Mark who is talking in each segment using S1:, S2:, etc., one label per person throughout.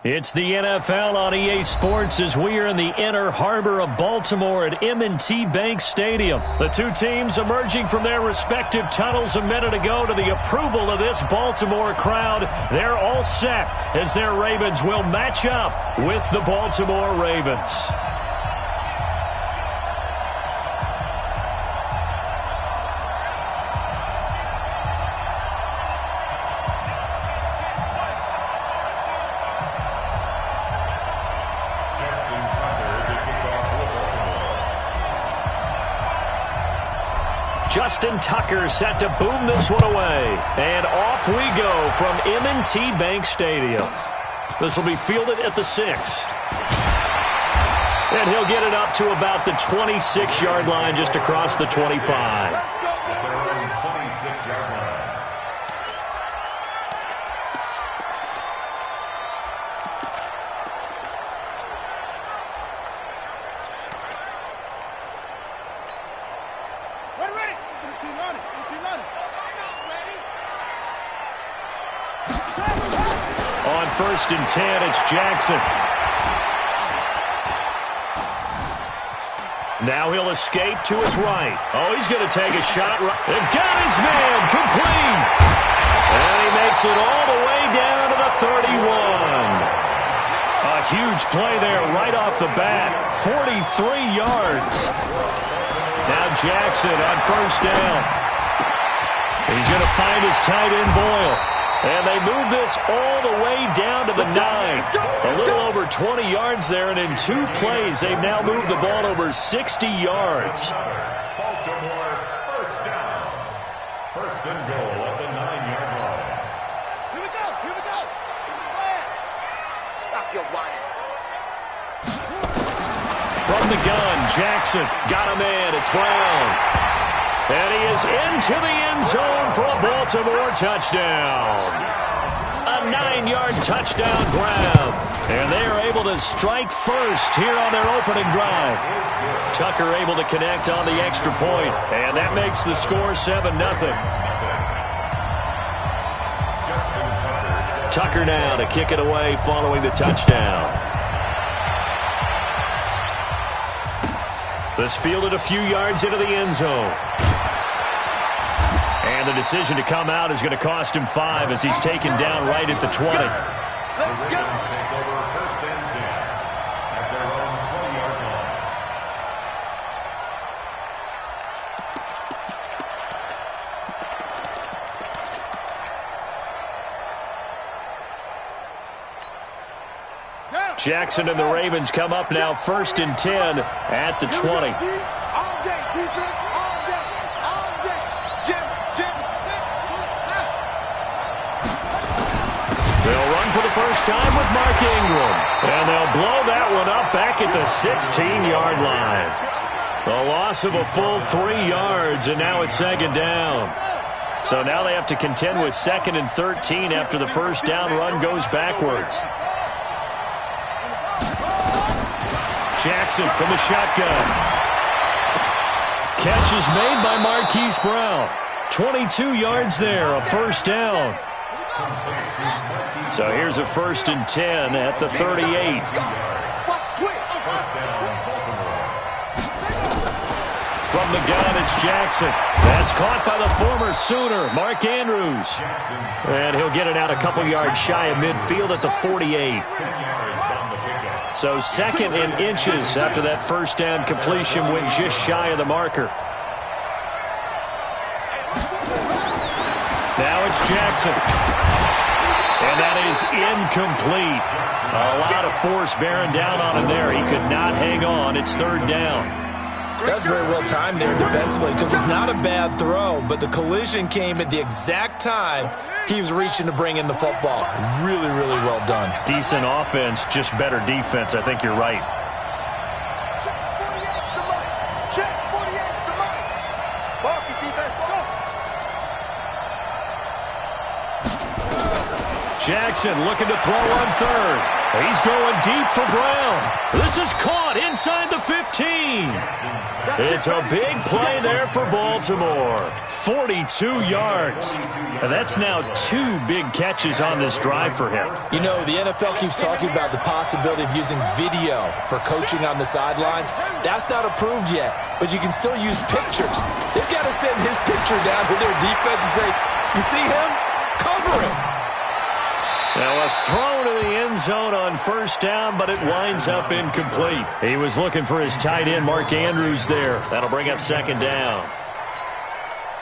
S1: It's the NFL on EA Sports as we are in the inner harbor of Baltimore at M&T Bank Stadium. The two teams emerging from their respective tunnels a minute ago to the approval of this Baltimore crowd. They're all set as their Ravens will match up with the Baltimore Ravens. Justin Tucker set to boom this one away. And off we go from M&T Bank Stadium. This will be fielded at the 6. And he'll get it up to about the 26-yard line just across the 25. On 1st and 10, it's Jackson. Now he'll escape to his right. Oh, he's going to take a shot. They've got his man complete. And he makes it all the way down to the 31. A huge play there right off the bat. 43 yards. Now Jackson on 1st down. He's going to find his tight end Boyle. And they move this all the way down to the 9. A little over 20 yards there, and in 2 plays, they've now moved the ball over 60 yards.
S2: Baltimore, 1st down. 1st and goal at the 9-yard line.
S3: Here we go, here we go. Stop your whining.
S1: From the gun, Jackson got a man. It's Brown. And he is into the end zone for a Baltimore touchdown. A 9-yard touchdown grab. And they are able to strike first here on their opening drive. Tucker able to connect on the extra point. And that makes the score 7-0. Tucker now to kick it away following the touchdown. This fielded a few yards into the end zone. And the decision to come out is going to cost him 5 as he's taken down right at the 20.
S2: The Ravens take over 1st and 10 at their own 20-yard
S3: Down.
S1: Jackson and the Ravens come up now 1st and 10 at the 20.
S3: All day, defense, all day, all day. Jim, sit.
S1: They'll run for the first time with Mark Ingram. And they'll blow that one up back at the 16-yard line. The loss of a full 3 yards, and now it's 2nd down. So now they have to contend with 2nd and 13 after the first down run goes backwards. Jackson from the shotgun. Catch is made by Marquise Brown. 22 yards there, a 1st down. So here's a 1st and 10 at the 38. From the gun, it's Jackson. That's caught by the former Sooner, Mark Andrews. And he'll get it out a couple yards shy of midfield at the 48. So 2nd and inches after that first down completion went just shy of the marker. Now it's Jackson. And that is incomplete. A lot of force bearing down on him there. He could not hang on. It's 3rd down.
S4: That's very well timed there defensively because it's not a bad throw, but the collision came at the exact time he was reaching to bring in the football. Really, really well done.
S1: Decent offense, just better defense. I think you're right.
S3: Check 48's the money. Marcus defense, go.
S1: Jackson looking to throw on 3rd. He's going deep for Brown. This is caught inside the 15. It's a big play there for Baltimore. 42 yards. And that's now 2 big catches on this drive for him.
S4: You know, the NFL keeps talking about the possibility of using video for coaching on the sidelines. That's not approved yet, but you can still use pictures. They've got to send his picture down to their defense and say, you see him? Cover him.
S1: Now a throw to the end zone on first down, but it winds up incomplete. He was looking for his tight end, Mark Andrews, there. That'll bring up second down.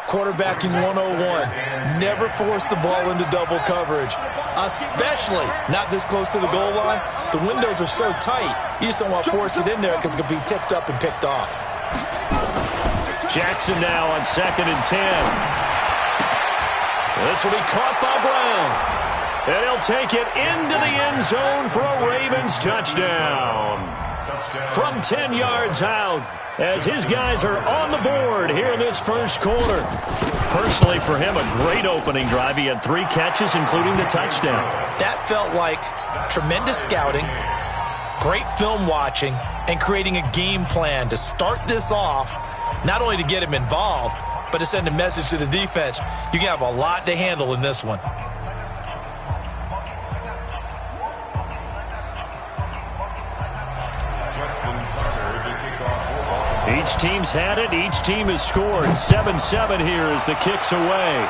S4: Quarterbacking 101. Never force the ball into double coverage, especially not this close to the goal line. The windows are so tight, you just don't want to force it in there because it could be tipped up and picked off.
S1: Jackson now on 2nd and 10. This will be caught by Brown. And he'll take it into the end zone for a Ravens touchdown. From 10 yards out, as his guys are on the board here in this first quarter. Personally, for him, a great opening drive. He had 3 catches, including the touchdown.
S4: That felt like tremendous scouting, great film watching, and creating a game plan to start this off, not only to get him involved, but to send a message to the defense. You can have a lot to handle in this one.
S1: Each team's had it. Each team has scored. 7-7 here as the kick's away.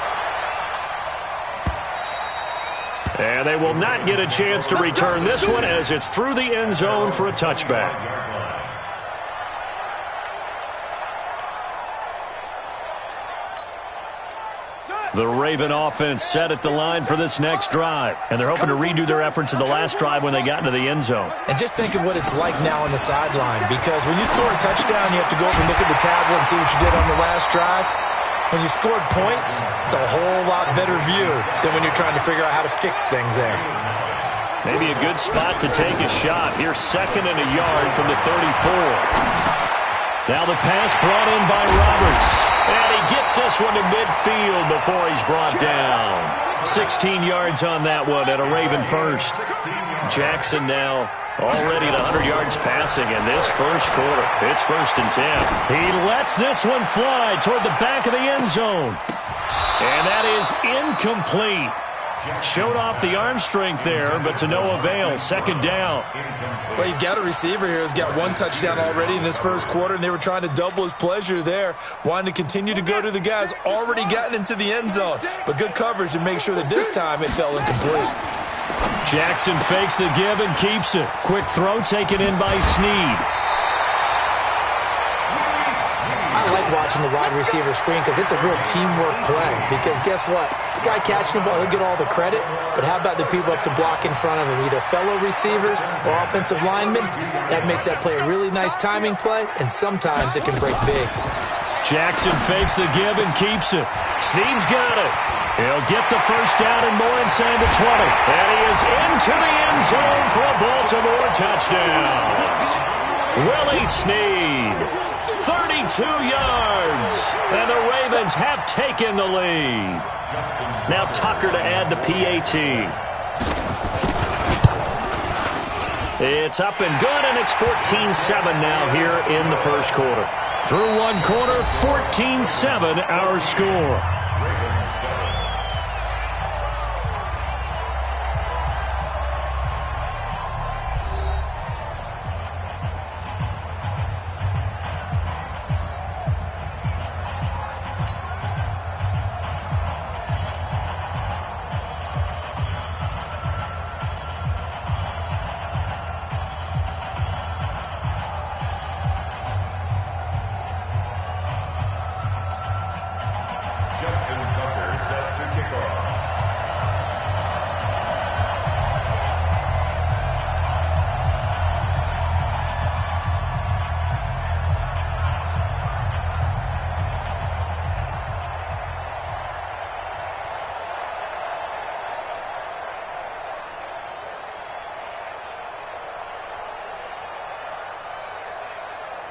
S1: And they will not get a chance to return this one as it's through the end zone for a touchback. The Raven offense set at the line for this next drive. And they're hoping to redo their efforts in the last drive when they got into the end zone.
S4: And just think of what it's like now on the sideline, because when you score a touchdown, you have to go up and look at the tablet and see what you did on the last drive. When you scored points, it's a whole lot better view than when you're trying to figure out how to fix things there.
S1: Maybe a good spot to take a shot. Here's 2nd and a yard from the 34. Now the pass brought in by Roberts. And he gets this one to midfield before he's brought down. 16 yards on that one at a Raven first. Jackson now already at 100 yards passing in this first quarter. It's 1st and 10. He lets this one fly toward the back of the end zone. And that is incomplete. Showed off the arm strength there, but to no avail. 2nd down.
S4: Well, you've got a receiver here who's got 1 touchdown already in this first quarter, and they were trying to double his pleasure there, wanting to continue to go to the guys already gotten into the end zone. But good coverage to make sure that this time it fell incomplete.
S1: Jackson fakes the give and keeps it. Quick throw taken in by Snead.
S4: I like watching the wide receiver screen because it's a real teamwork play. Because guess what? The guy catching the ball, he'll get all the credit. But how about the people up to block in front of him? Either fellow receivers or offensive linemen. That makes that play a really nice timing play, and sometimes it can break big.
S1: Jackson fakes the give and keeps it. Snead's got it. He'll get the first down and more inside the 20. And he is into the end zone for a Baltimore touchdown. Willie Snead. 32 yards, and the Ravens have taken the lead. Now Tucker to add the PAT. It's up and good, and it's 14-7 now here in the first quarter. Through 1 quarter, 14-7 our score.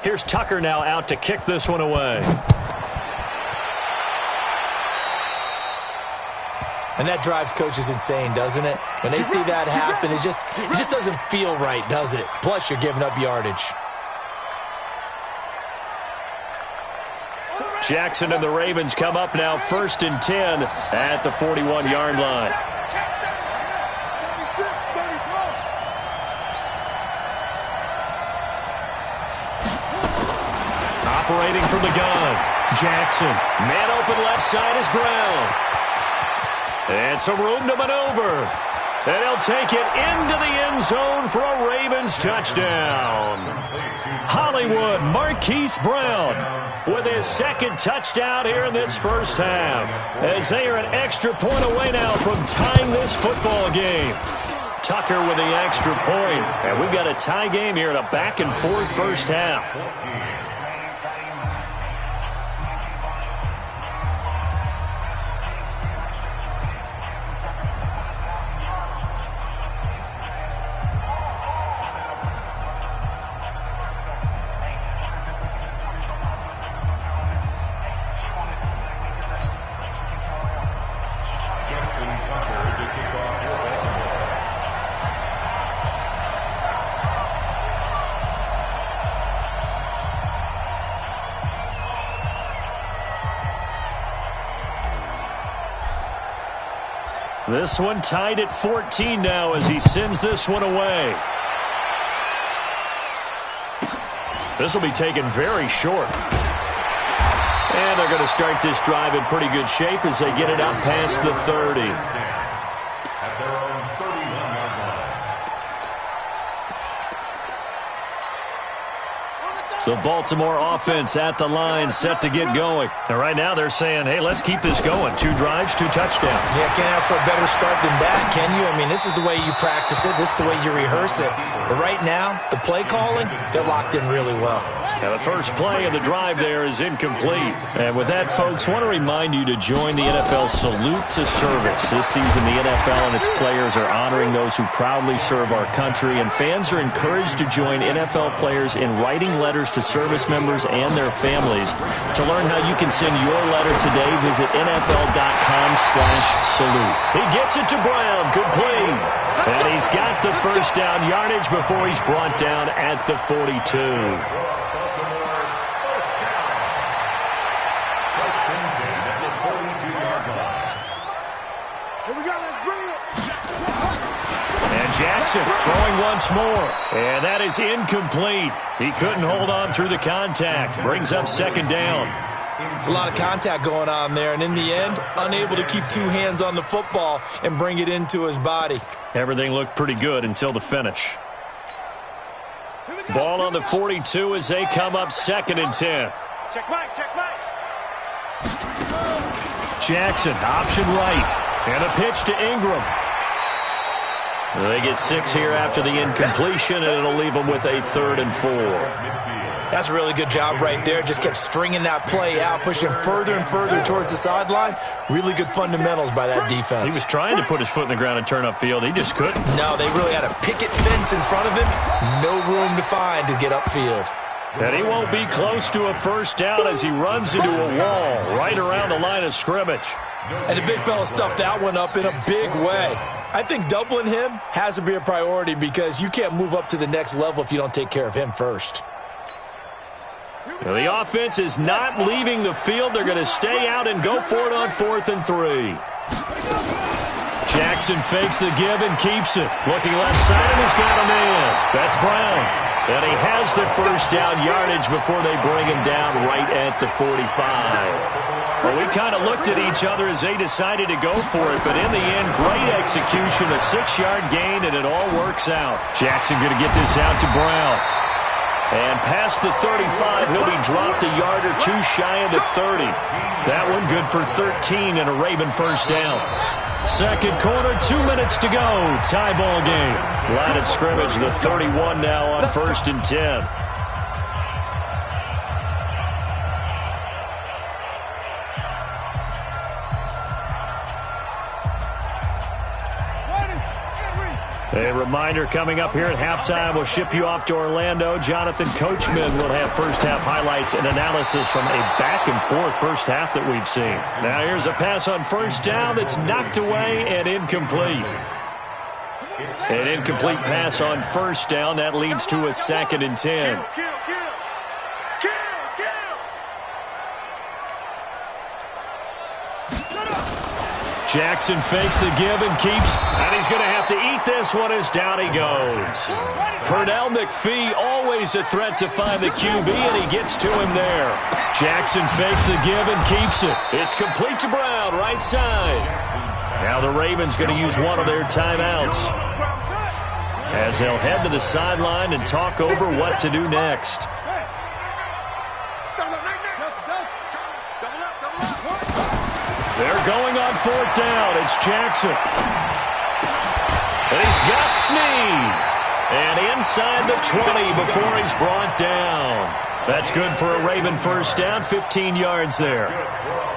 S1: Here's Tucker now out to kick this one away.
S4: And that drives coaches insane, doesn't it? When they see that happen, it just doesn't feel right, does it? Plus, you're giving up yardage.
S1: Jackson and the Ravens come up now 1st and 10 at the 41-yard line. Operating from the gun, Jackson. Man open left side is Brown. And some room to maneuver. And he'll take it into the end zone for a Ravens touchdown. Hollywood Marquise Brown with his second touchdown here in this first half, as they are an extra point away now from tying this football game. Tucker with the extra point. And we've got a tie game here in a back-and-forth first half. This one tied at 14 now as he sends this one away. This will be taken very short. And they're going to start this drive in pretty good shape as they get it out past the 30.
S2: At their own 31-yard line.
S1: The Baltimore offense at the line, set to get going. And right now they're saying, hey, let's keep this going. 2 drives, 2 touchdowns.
S4: Yeah, can't ask for a better start than that, can you? I mean, this is the way you practice it. This is the way you rehearse it. But right now, the play calling, they're locked in really well.
S1: Now the first play of the drive there is incomplete. And with that, folks, I want to remind you to join the NFL Salute to Service. This season, the NFL and its players are honoring those who proudly serve our country, and fans are encouraged to join NFL players in writing letters to service members and their families. To learn how you can send your letter today, visit NFL.com/salute. He gets it to Brown, complete. And he's got the first down yardage before he's brought down at the 42. Jackson throwing once more. And that is incomplete. He couldn't hold on through the contact. Brings up second down.
S4: It's a lot of contact going on there, and in the end, unable to keep 2 hands on the football and bring it into his body.
S1: Everything looked pretty good until the finish. Ball on the 42 as they come up 2nd and 10.
S3: Check back, check back.
S1: Jackson, option right. And a pitch to Ingram. They get 6 here after the incompletion, and it'll leave them with a 3rd and 4.
S4: That's a really good job right there. Just kept stringing that play out, pushing him further and further towards the sideline. Really good fundamentals by that defense.
S1: He was trying to put his foot in the ground and turn upfield. He just couldn't.
S4: No, they really had a picket fence in front of him. No room to find to get upfield.
S1: And he won't be close to a first down as he runs into a wall right around the line of scrimmage.
S4: And the big fella stuffed that one up in a big way. I think doubling him has to be a priority because you can't move up to the next level if you don't take care of him first.
S1: Well, the offense is not leaving the field. They're going to stay out and go for it on 4th and 3. Jackson fakes the give and keeps it. Looking left side, and he's got a man. That's Brown. And he has the first down yardage before they bring him down right at the 45. Well, we kind of looked at each other as they decided to go for it, but in the end, great execution, a 6-yard gain, and it all works out. Jackson going to get this out to Brown. And past the 35, he'll be dropped a yard or 2 shy of the 30. That one good for 13 and a Raven first down. Second quarter, 2 minutes to go. Tie ball game. Line of scrimmage, the 31 now on 1st and 10. A reminder coming up here at halftime, we'll ship you off to Orlando. Jonathan Coachman will have first-half highlights and analysis from a back-and-forth first half that we've seen. Now here's a pass on first down that's knocked away and incomplete. An incomplete pass on first down. That leads to a 2nd and 10. Jackson fakes the give and keeps, and he's going to have to eat this one as down he goes. Pernell McPhee, always a threat to find the QB, and he gets to him there. Jackson fakes the give and keeps it. It's complete to Brown, right side. Now the Ravens going to use one of their timeouts as they'll head to the sideline and talk over what to do next. They're going on 4th down. It's Jackson. And he's got Snead. And inside the 20 before he's brought down. That's good for a Raven first down, 15 yards there.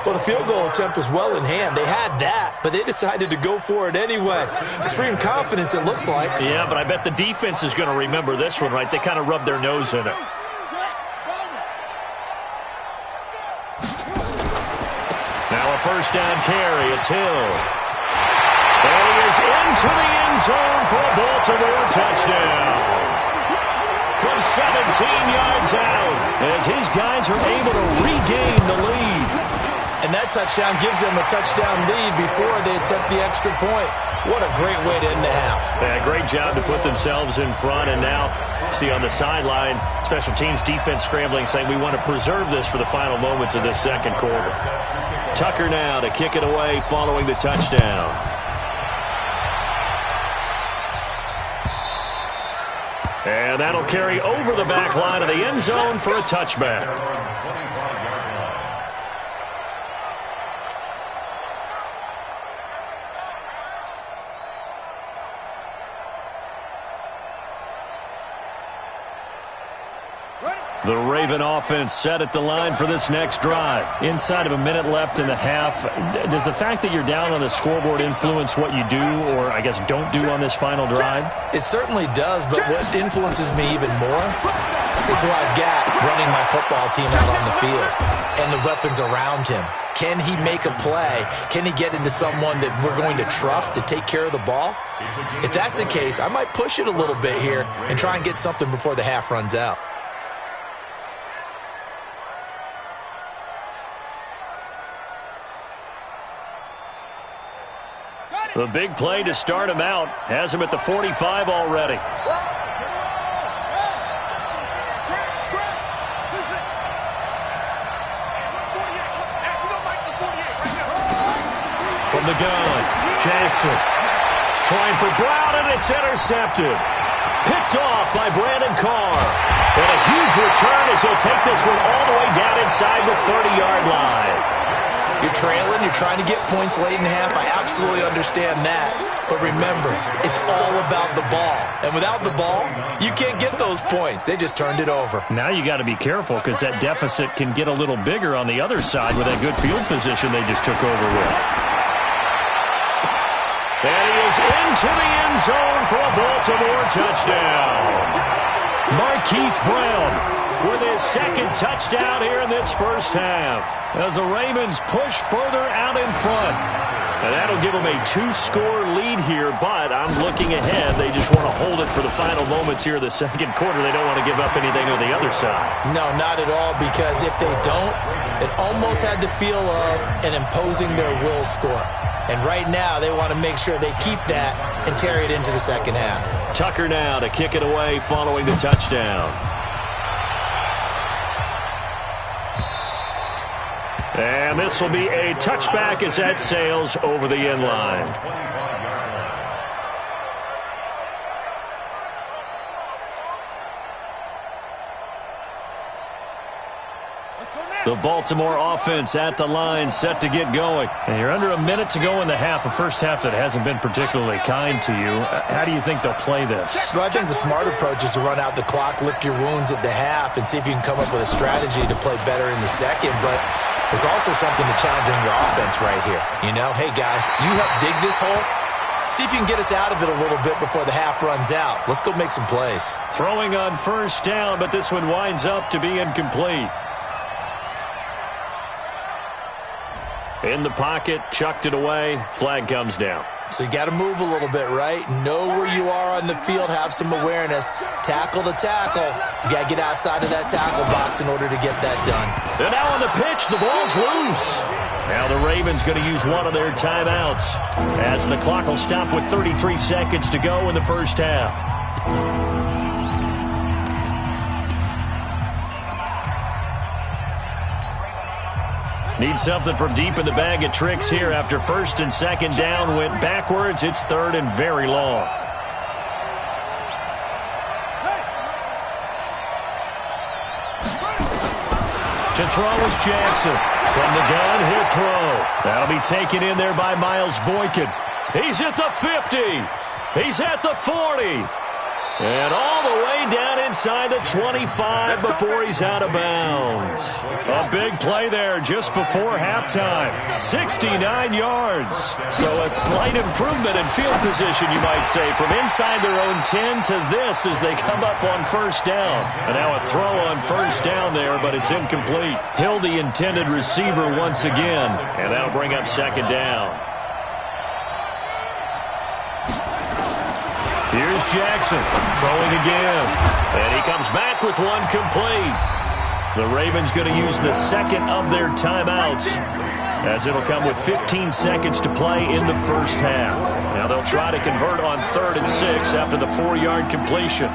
S4: Well, the field goal attempt was well in hand. They had that, but they decided to go for it anyway. Extreme confidence, it looks like.
S1: Yeah, but I bet the defense is going to remember this one, right? They kind of rubbed their nose in it. Now a first down carry. It's Hill. And he is into the end zone for a Baltimore touchdown. From 17 yards out as his guys are able to regain the lead.
S4: And that touchdown gives them a touchdown lead before they attempt the extra point. What a great way to end the half.
S1: Yeah, great job to put themselves in front. And now, see on the sideline, special teams defense scrambling, saying we want to preserve this for the final moments of this second quarter. Tucker now to kick it away following the touchdown. And that'll carry over the back line of the end zone for a touchback. The Raven offense set at the line for this next drive. Inside of a minute left in the half, does the fact that you're down on the scoreboard influence what you do or, I guess, don't do on this final drive?
S4: It certainly does, but what influences me even more is who I've got running my football team out on the field and the weapons around him. Can he make a play? Can he get into someone that we're going to trust to take care of the ball? If that's the case, I might push it a little bit here and try and get something before the half runs out.
S1: The big play to start him out has him at the 45 already. From the gun, Jackson trying for Brown, and it's intercepted. Picked off by Brandon Carr. And a huge return as he'll take this one all the way down inside the 30-yard line.
S4: You're trailing, you're trying to get points late in the half. I absolutely understand that. But remember, it's all about the ball. And without the ball, you can't get those points. They just turned it over.
S1: Now you got to be careful because that deficit can get a little bigger on the other side with that good field position they just took over with. And he is into the end zone for a Baltimore touchdown. Marquise Brown with his second touchdown here in this first half as the Ravens push further out in front. And that'll give them a 2-score lead here, but I'm looking ahead. They just want to hold it for the final moments here of the second quarter. They don't want to give up anything on the other side.
S4: No, not at all, because if they don't, it almost had the feel of an imposing their will score. And right now, they want to make sure they keep that and carry it into the second half.
S1: Tucker now to kick it away following the touchdown. And this will be a touchback as that sails over the end line. The Baltimore offense at the line, set to get going. And you're under a minute to go in the half, a first half that hasn't been particularly kind to you. How do you think they'll play this?
S4: Well, I think the smart approach is to run out the clock, lick your wounds at the half, and see if you can come up with a strategy to play better in the second. But there's also something to challenging your offense right here. You know, hey, guys, you help dig this hole. See if you can get us out of it a little bit before the half runs out. Let's go make some plays.
S1: Throwing on first down, but this one winds up to be incomplete. In the pocket, chucked it away, flag comes down.
S4: So you got to move a little bit, right? Know where you are on the field, have some awareness. Tackle to tackle. You got to get outside of that tackle box in order to get that done.
S1: And now on the pitch, the ball's loose. Now the Ravens going to use one of their timeouts as the clock will stop with 33 seconds to go in the first half. Need something from deep in the bag of tricks here after first and second down went backwards. It's third and very long. To throw is Jackson. From the gun, he'll throw. That'll be taken in there by Miles Boykin. He's at the 50. He's at the 40. And all the way down inside the 25 before he's out of bounds. A big play there just before halftime. 69 yards. So a slight improvement in field position, you might say, from inside their own 10 to this as they come up on first down. And now a throw on first down there, but it's incomplete. Hill, the intended receiver once again. And that'll bring up second down. Here's Jackson throwing again. And he comes back with one complete. The Ravens going to use the second of their timeouts as it'll come with 15 seconds to play in the first half. Now they'll try to convert on 3rd and 6 after the 4-yard completion.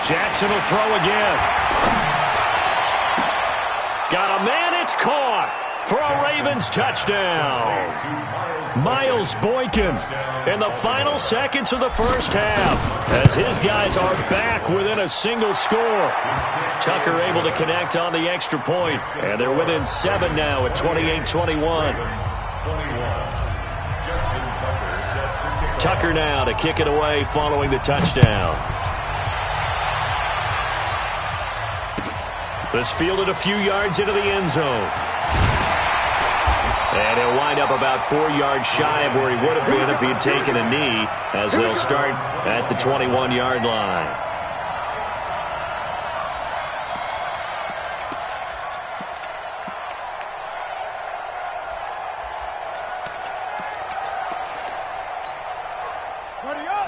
S1: Jackson will throw again. Got a man, it's caught. For a Ravens touchdown. Miles Boykin in the final seconds of the first half as his guys are back within a single score. Tucker able to connect on the extra point, and they're within 7 now at 28-21. Tucker now to kick it away following the touchdown. This fielded a few yards into the end zone. And he'll wind up about 4 yards shy of where he would have been if he had taken a knee as they'll start at the 21-yard line.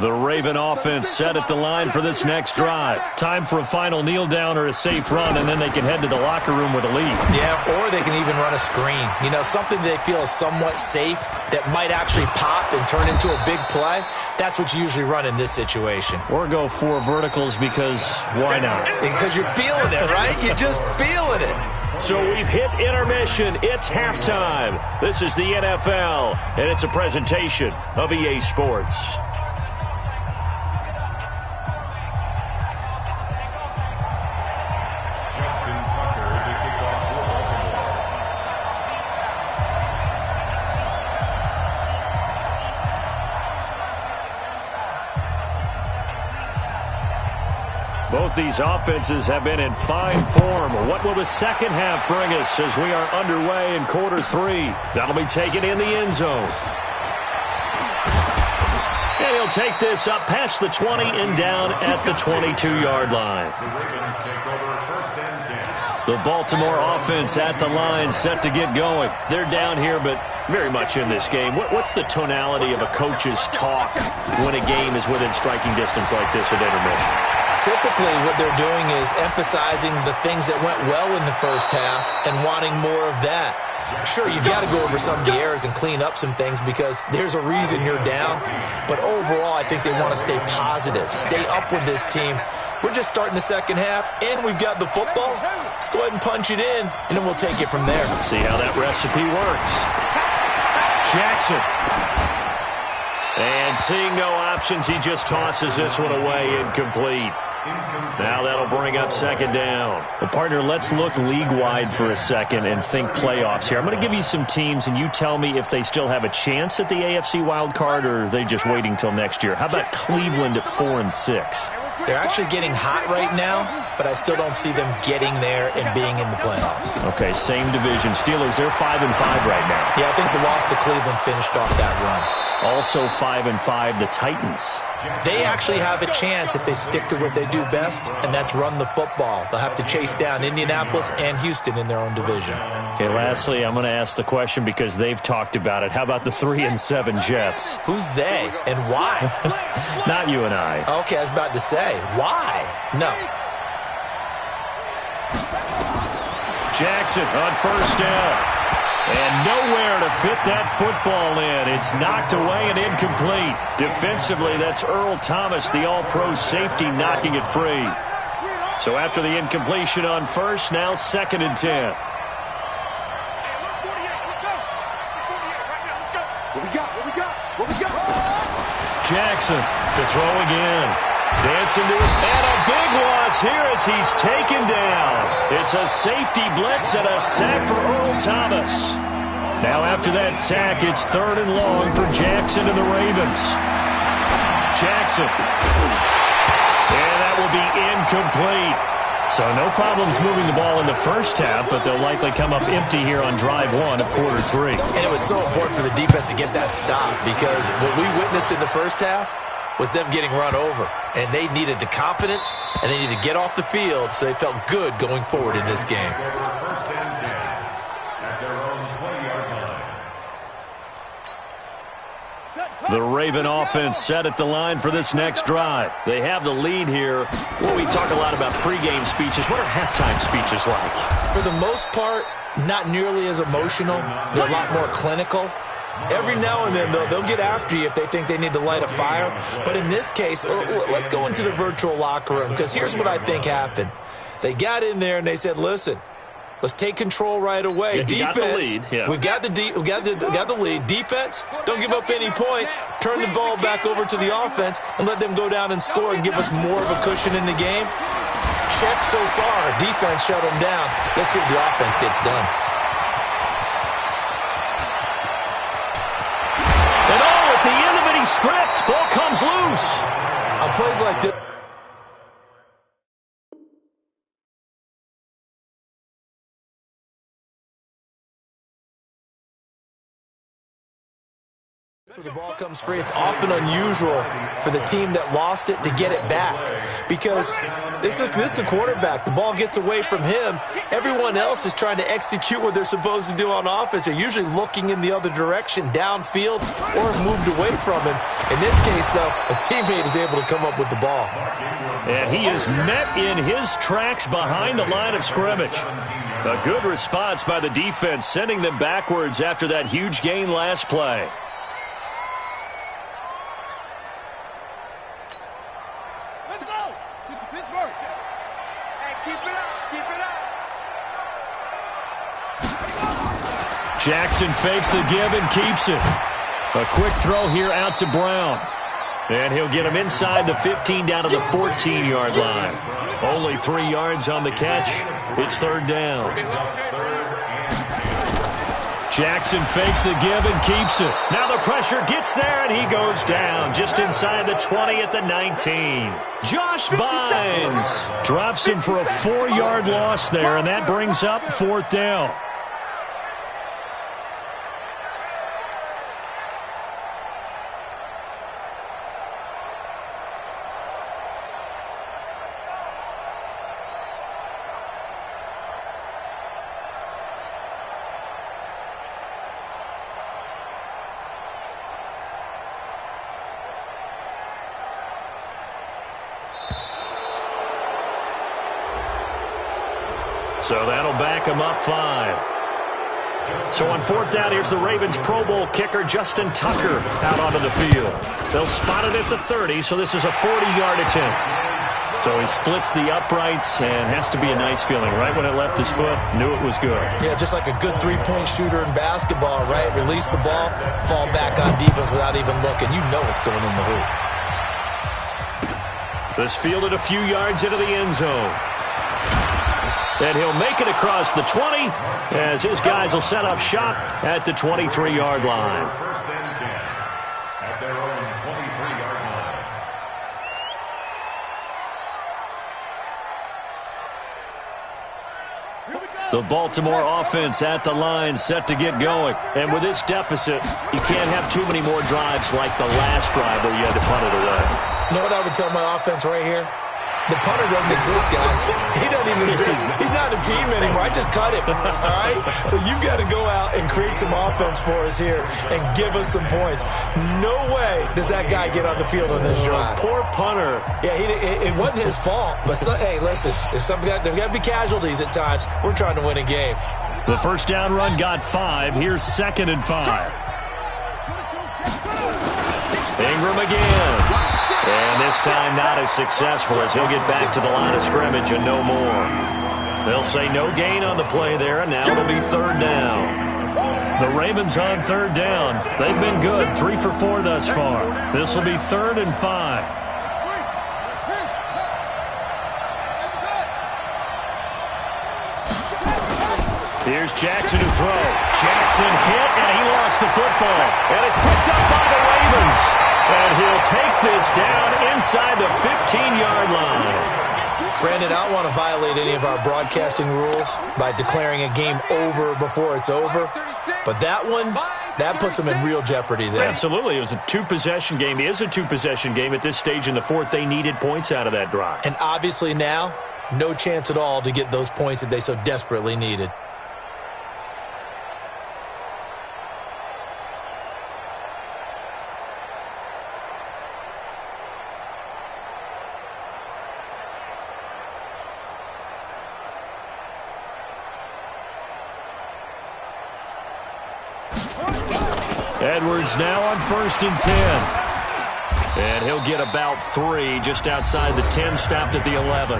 S1: The Raven offense set at the line for this next drive. Time for a final kneel down or a safe run, and then they can head to the locker room with a lead.
S4: Yeah, or they can even run a screen. You know, something they feel is somewhat safe that might actually pop and turn into a big play. That's what you usually run in this situation.
S1: Or go 4 verticals because why not?
S4: Because you're feeling it, right? You're just feeling it.
S1: So we've hit intermission. It's halftime. This is the NFL, and it's a presentation of EA Sports. Both these offenses have been in fine form. What will the second half bring us as we are underway in quarter 3? That'll be taken in the end zone. And he'll take this up past the 20 and down at the 22-yard line. The Baltimore offense at the line set to get going. They're down here, but very much in this game. What's the tonality of a coach's talk when a game is within striking distance like this at intermission?
S4: Typically, what they're doing is emphasizing the things that went well in the first half and wanting more of that. Sure, you've got to go over some of the errors and clean up some things because there's a reason you're down. But overall, I think they want to stay positive, stay up with this team. We're just starting the second half, and we've got the football. Let's go ahead and punch it in, and then we'll take it from there.
S1: See how that recipe works. Jackson. And seeing no options, he just tosses this one away, incomplete. Now that'll bring up second down. Well, partner, let's look league-wide for a second and think playoffs here. I'm going to give you some teams, and you tell me if they still have a chance at the AFC wild card or are they just waiting till next year. How about Cleveland at 4-6?
S4: They're actually getting hot right now, but I still don't see them getting there and being in the playoffs.
S1: Okay, same division. Steelers, they're 5-5 right now.
S4: Yeah, I think the loss to Cleveland finished off that run.
S1: Also 5-5, the Titans.
S4: They actually have a chance if they stick to what they do best, and that's run the football. They'll have to chase down Indianapolis and Houston in their own division.
S1: Okay, lastly, I'm going to ask the question because they've talked about it. How about the 3-7 Jets?
S4: Who's they and why?
S1: Not you and I.
S4: Okay, I was about to say, why? No.
S1: Jackson on first down. And nowhere to fit that football in. It's knocked away and incomplete. Defensively, that's Earl Thomas, the all-pro safety, knocking it free. So after the incompletion on first, now 2nd and 10.
S3: What we got?
S1: Jackson to throw again. Dancing to it. And a big loss here as he's taken down. It's a safety blitz and a sack for Earl Thomas. Now after that sack, it's 3rd and long for Jackson and the Ravens. Jackson. And that will be incomplete. So no problems moving the ball in the first half, but they'll likely come up empty here on drive 1 of quarter 3.
S4: And it was so important for the defense to get that stop because what we witnessed in the first half was them getting run over. And they needed the confidence, and they needed to get off the field so they felt good going forward in this game.
S2: First and 10 at their own 20-yard line.
S1: The Raven offense set at the line for this next drive. They have the lead here. Well, we talk a lot about pregame speeches. What are halftime speeches like?
S4: For the most part, not nearly as emotional. They're a lot more clinical. Every now and then, they'll get after you if they think they need to light a fire. But in this case, let's go into the virtual locker room because here's what I think happened. They got in there and they said, listen, let's take control right away.
S1: Yeah,
S4: defense,
S1: got the lead. Yeah.
S4: we've got the lead. Defense, don't give up any points. Turn the ball back over to the offense and let them go down and score and give us more of a cushion in the game. Check so far. Defense shut them down. Let's see if the offense gets done.
S1: And at the end of it, he's stripped. Ball comes loose.
S4: On plays like this. So the ball comes free. It's often unusual for the team that lost it to get it back because this is the quarterback. The ball gets away from him. Everyone else is trying to execute what they're supposed to do on offense. They're usually looking in the other direction, downfield, or have moved away from him. In this case, though, a teammate is able to come up with the ball.
S1: And he is met in his tracks behind the line of scrimmage. A good response by the defense, sending them backwards after that huge gain last play. Jackson fakes the give and keeps it. A quick throw here out to Brown. And he'll get him inside the 15 down to the 14-yard line. Only 3 yards on the catch. It's 3rd down. Jackson fakes the give and keeps it. Now the pressure gets there, and he goes down just inside the 20 at the 19. Josh Bynes drops him for a 4-yard loss there, and that brings up 4th down. So that'll back him up 5. So on 4th down, here's the Ravens Pro Bowl kicker, Justin Tucker, out onto the field. They'll spot it at the 30, so this is a 40-yard attempt. So he splits the uprights and has to be a nice feeling. Right when it left his foot, knew it was good.
S4: Yeah, just like a good three-point shooter in basketball, right? Release the ball, fall back on defense without even looking. You know it's going in the hoop.
S1: This fielded a few yards into the end zone. And he'll make it across the 20 as his guys will set up shop at the 23-yard line.
S2: First and 10 at their own 23-yard
S1: The Baltimore offense at the line, set to get going. And with this deficit, you can't have too many more drives like the last drive where you had to punt it away.
S4: You know what I would tell my offense right here? The punter doesn't exist, guys. He doesn't even exist. He's not a team anymore. I just cut him, all right? So you've got to go out and create some offense for us here and give us some points. No way does that guy get on the field on this drive.
S1: Poor punter.
S4: Yeah, it wasn't his fault. But, hey, listen, there's got to be casualties at times. We're trying to win a game.
S1: The first down run got 5. Here's 2nd and 5. Ingram again. And this time not as successful as he'll get back to the line of scrimmage and no more. They'll say no gain on the play there, and now it'll be 3rd down. The Ravens on 3rd down. They've been good, 3 for 4 thus far. This will be 3rd and 5. Here's Jackson to throw. Jackson hit, and he lost the football. And it's picked up by the Ravens. And he'll take this down inside the 15-yard line.
S4: Brandon, I don't want to violate any of our broadcasting rules by declaring a game over before it's over. But that one, that puts them in real jeopardy there.
S1: Absolutely. It was a 2-possession game. It is a 2-possession game at this stage in the 4th. They needed points out of that drive.
S4: And obviously now, no chance at all to get those points that they so desperately needed.
S1: Edwards now on 1st and 10. And he'll get about 3 just outside the 10, stopped at the 11.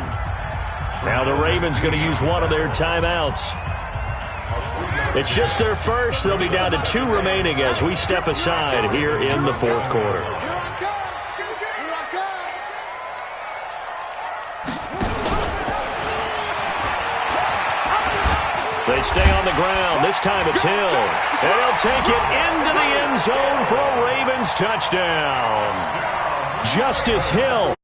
S1: Now the Ravens going to use one of their timeouts. It's just their first. They'll be down to 2 remaining as we step aside here in the 4th quarter. They stay on the ground. This time it's Hill. And he'll take it into the end zone for a Ravens touchdown. Justice Hill.